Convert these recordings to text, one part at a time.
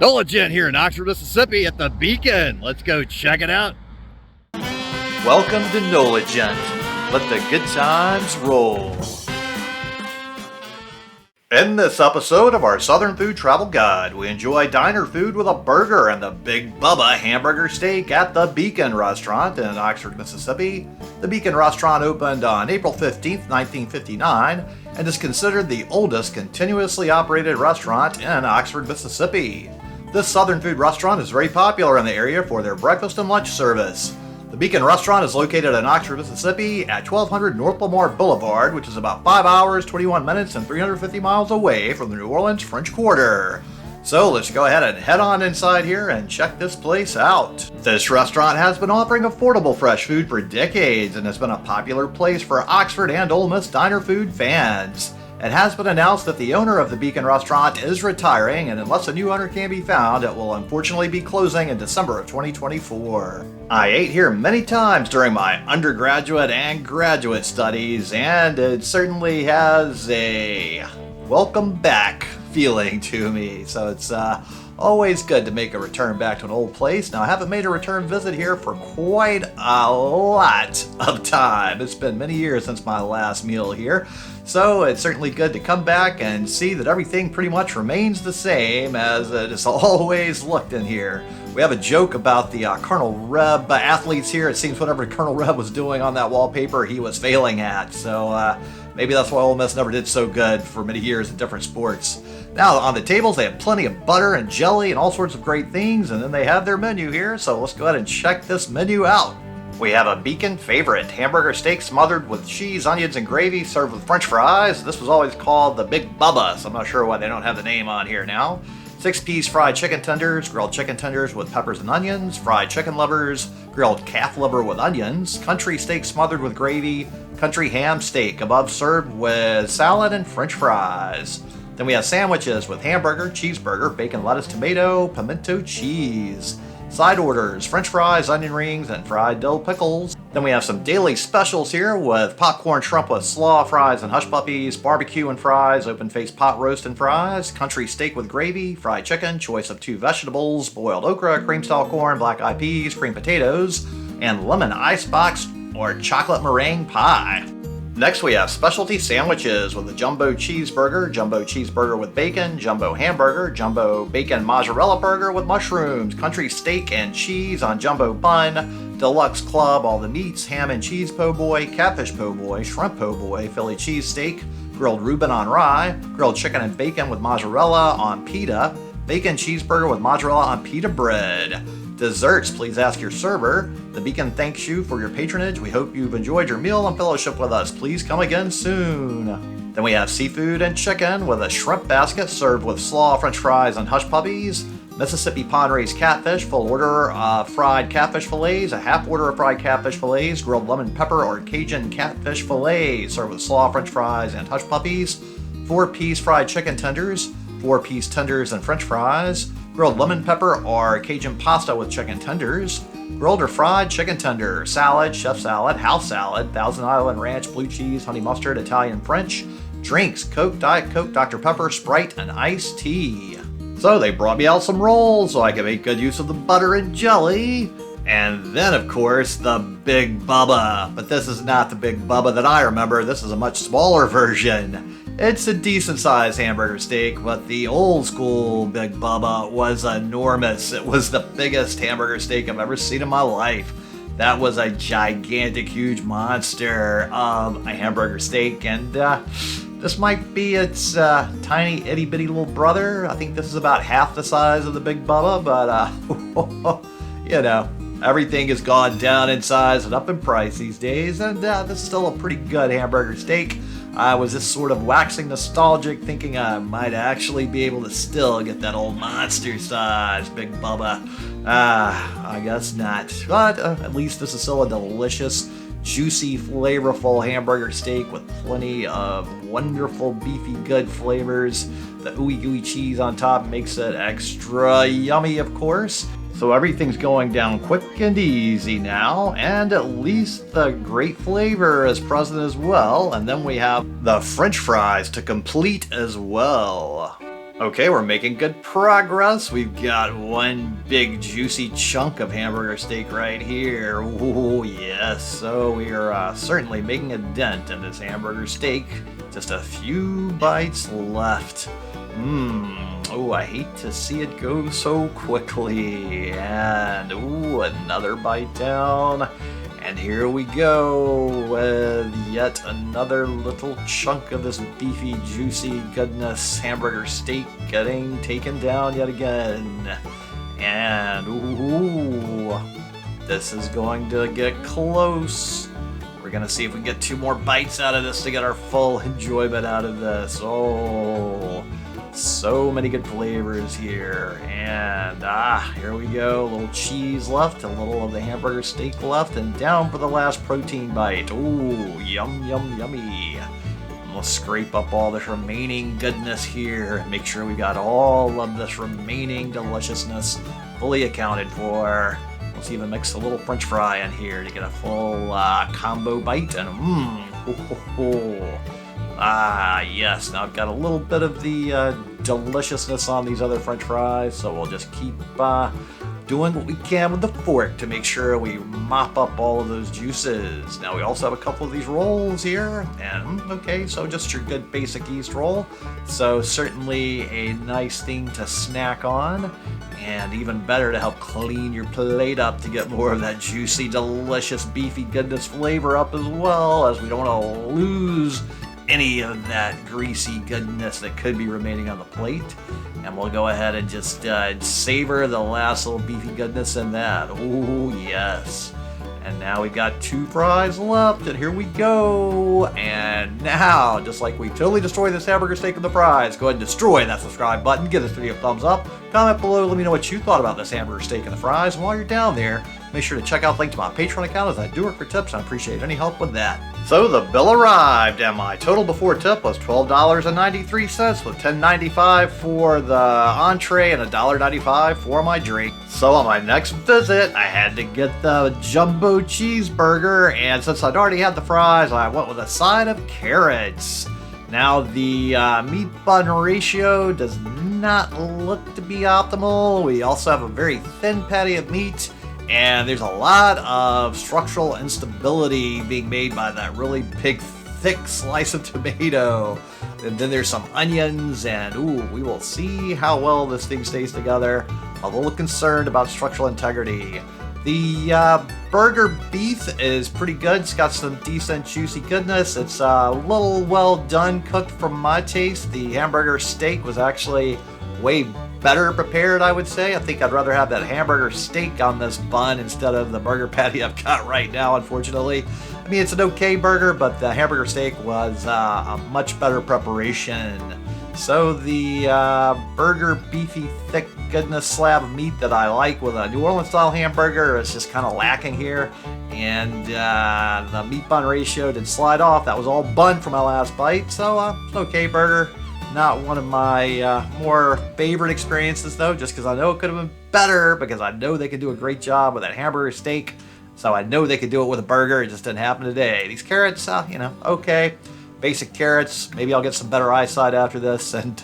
Nola Gent here in Oxford, Mississippi at the Beacon. Let's go check it out. Welcome to Nola Gent. Let the good times roll. In this episode of our Southern Food Travel Guide, we enjoy diner food with a burger and the Big Bubba hamburger steak at the Beacon Restaurant in Oxford, Mississippi. The Beacon Restaurant opened on April 15th, 1959, and is considered the oldest continuously operated restaurant in Oxford, Mississippi. This Southern food restaurant is very popular in the area for their breakfast and lunch service. The Beacon Restaurant is located in Oxford, Mississippi at 1200 North Lamar Boulevard, which is about 5 hours, 21 minutes, and 350 miles away from the New Orleans French Quarter. So let's go ahead and head on inside here and check this place out. This restaurant has been offering affordable fresh food for decades and has been a popular place for Oxford and Ole Miss diner food fans. It has been announced that the owner of the Beacon Restaurant is retiring, and unless a new owner can be found, it will unfortunately be closing in December of 2024. I ate here many times during my undergraduate and graduate studies, and it certainly has a welcome back feeling to me. So it's always good to make a return back to an old place. Now, I haven't made a return visit here for quite a lot of time. It's been many years since my last meal here. So it's certainly good to come back and see that everything pretty much remains the same as it has always looked in here. We have a joke about the Colonel Reb athletes here. It seems whatever Colonel Reb was doing on that wallpaper, he was failing at. So maybe that's why Ole Miss never did so good for many years in different sports. Now, on the tables, they have plenty of butter and jelly and all sorts of great things, and then they have their menu here, so let's go ahead and check this menu out. We have a Beacon favorite, hamburger steak smothered with cheese, onions, and gravy, served with french fries. This was always called the Big Bubba, so I'm not sure why they don't have the name on here now. 6-piece fried chicken tenders, grilled chicken tenders with peppers and onions, fried chicken livers, grilled calf liver with onions, country steak smothered with gravy, country ham steak above served with salad and french fries. Then we have sandwiches with hamburger, cheeseburger, bacon, lettuce, tomato, pimento cheese. Side orders, french fries, onion rings, and fried dill pickles. Then we have some daily specials here with popcorn shrimp with slaw fries and hush puppies, barbecue and fries, open-faced pot roast and fries, country steak with gravy, fried chicken, choice of 2 vegetables, boiled okra, cream-style corn, black-eyed peas, creamed potatoes, and lemon icebox or chocolate meringue pie. Next we have specialty sandwiches with a jumbo cheeseburger with bacon, jumbo hamburger, jumbo bacon mozzarella burger with mushrooms, country steak and cheese on jumbo bun, deluxe club, all the meats, ham and cheese po' boy, catfish po' boy, shrimp po' boy, Philly cheesesteak, grilled Reuben on rye, grilled chicken and bacon with mozzarella on pita, bacon cheeseburger with mozzarella on pita bread. Desserts, please ask your server. The Beacon thanks you for your patronage. We hope you've enjoyed your meal and fellowship with us. Please come again soon. Then we have seafood and chicken with a shrimp basket served with slaw, french fries, and hush puppies. Mississippi pond-raised catfish, full order of fried catfish fillets, a half order of fried catfish fillets, grilled lemon pepper or Cajun catfish fillets served with slaw, french fries, and hush puppies. 4-piece fried chicken tenders, 4-piece tenders and french fries, grilled lemon pepper or Cajun pasta with chicken tenders, grilled or fried chicken tender, salad, chef salad, house salad, Thousand Island ranch, blue cheese, honey mustard, Italian French, drinks, Coke, Diet Coke, Dr. Pepper, Sprite, and iced tea. So they brought me out some rolls so I could make good use of the butter and jelly. And then, of course, the Big Bubba. But this is not the Big Bubba that I remember. This is a much smaller version. It's a decent-sized hamburger steak, but the old-school Big Bubba was enormous. It was the biggest hamburger steak I've ever seen in my life. That was a gigantic, huge monster of a hamburger steak, and this might be its tiny, itty-bitty little brother. I think this is about half the size of the Big Bubba, but, you know, everything has gone down in size and up in price these days, and this is still a pretty good hamburger steak. I was just sort of waxing nostalgic, thinking I might actually be able to still get that old monster size Big Bubba. I guess not. But at least this is still a delicious, juicy, flavorful hamburger steak with plenty of wonderful, beefy, good flavors. The ooey gooey cheese on top makes it extra yummy, of course. So everything's going down quick and easy now, and at least the great flavor is present as well. And then we have the French fries to complete as well. Okay, we're making good progress. We've got one big juicy chunk of hamburger steak right here. Oh yes, so we are certainly making a dent in this hamburger steak. Just a few bites left. Oh, I hate to see it go so quickly. And ooh, another bite down. And here we go with yet another little chunk of this beefy, juicy goodness hamburger steak getting taken down yet again. And ooh, this is going to get close. We're gonna see if we can get 2 more bites out of this to get our full enjoyment out of this. Oh, so many good flavors here. And here we go. A little cheese left, a little of the hamburger steak left, and down for the last protein bite. Ooh, yum, yum, yummy. And we'll scrape up all this remaining goodness here and make sure we got all of this remaining deliciousness fully accounted for. Let's even mix a little french fry in here to get a full combo bite. And yes, now I've got a little bit of the deliciousness on these other french fries, so we'll just keep doing what we can with the fork to make sure we mop up all of those juices. Now we also have a couple of these rolls here, and okay, so just your good basic yeast roll. So certainly a nice thing to snack on, and even better to help clean your plate up to get more of that juicy, delicious, beefy goodness flavor up as well, as we don't want to lose any of that greasy goodness that could be remaining on the plate. And we'll go ahead and just savor the last little beefy goodness in that. Oh yes. And now we've got 2 fries left, and here we go. And now, just like we totally destroyed this hamburger steak and the fries, go ahead and destroy that subscribe button, give this video a thumbs up, comment below, let me know what you thought about this hamburger steak and the fries. And while you're down there, make sure to check out the link to my Patreon account, as I do work for tips, and I appreciate any help with that. So the bill arrived, and my total before tip was $12.93, with $10.95 for the entree and $1.95 for my drink. So on my next visit, I had to get the jumbo cheeseburger, and since I'd already had the fries, I went with a side of carrots. Now the meat bun ratio does not look to be optimal. We also have a very thin patty of meat, and there's a lot of structural instability being made by that really big, thick slice of tomato. And then there's some onions, and ooh, we will see how well this thing stays together. I'm a little concerned about structural integrity. The burger beef is pretty good. It's got some decent juicy goodness. It's a little well done cooked from my taste. The hamburger steak was actually way better prepared, I would say. I think I'd rather have that hamburger steak on this bun instead of the burger patty I've got right now, unfortunately. I mean, it's an okay burger, but the hamburger steak was a much better preparation. So the burger beefy thick goodness slab of meat that I like with a New Orleans style hamburger is just kind of lacking here. And the meat bun ratio did slide off. That was all bun for my last bite, so it's an okay burger. Not one of my more favorite experiences, though, just because I know it could have been better, because I know they could do a great job with that hamburger steak. So I know they could do it with a burger. It just didn't happen today. These carrots, okay. Basic carrots. Maybe I'll get some better eyesight after this and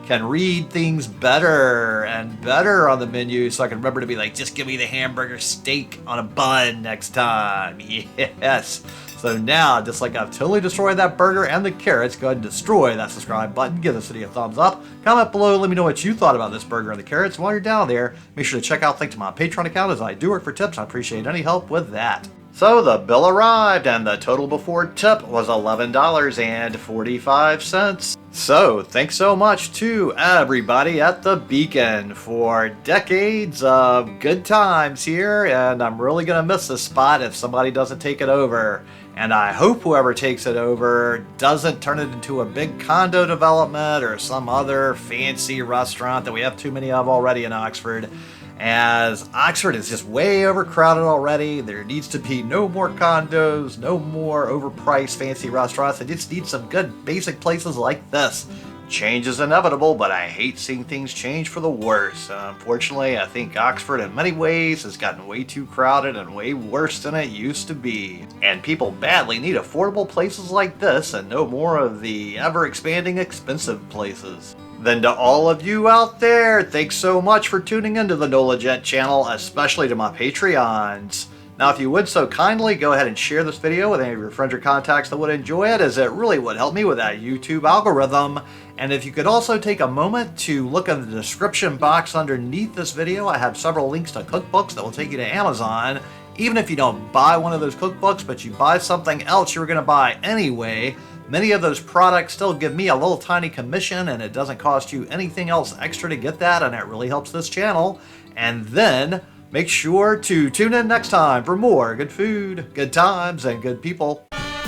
can read things better and better on the menu, so I can remember to be like, just give me the hamburger steak on a bun next time. Yes. So now, just like I've totally destroyed that burger and the carrots, go ahead and destroy that subscribe button. Give this video a thumbs up. Comment below, let me know what you thought about this burger and the carrots. While you're down there, make sure to check out the link to my Patreon account, as I do work for tips. I appreciate any help with that. So the bill arrived, and the total before tip was $11.45. So thanks so much to everybody at the Beacon for decades of good times here, and I'm really gonna miss this spot if somebody doesn't take it over. And I hope whoever takes it over doesn't turn it into a big condo development or some other fancy restaurant that we have too many of already in Oxford, as Oxford is just way overcrowded already. There needs to be no more condos, no more overpriced fancy restaurants. I just need some good basic places like this. Change is inevitable, but I hate seeing things change for the worse. Unfortunately, I think Oxford in many ways has gotten way too crowded and way worse than it used to be. And people badly need affordable places like this and no more of the ever-expanding expensive places. Then to all of you out there, thanks so much for tuning into the NOLA Gent channel, especially to my Patreons. Now, if you would so kindly, go ahead and share this video with any of your friends or contacts that would enjoy it, as it really would help me with that YouTube algorithm. And if you could also take a moment to look in the description box underneath this video, I have several links to cookbooks that will take you to Amazon. Even if you don't buy one of those cookbooks, but you buy something else you were going to buy anyway, many of those products still give me a little tiny commission, and it doesn't cost you anything else extra to get that, and it really helps this channel. And then make sure to tune in next time for more good food, good times, and good people.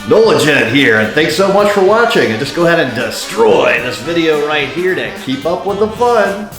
NOLA Gent here, and thanks so much for watching. And just go ahead and destroy this video right here to keep up with the fun.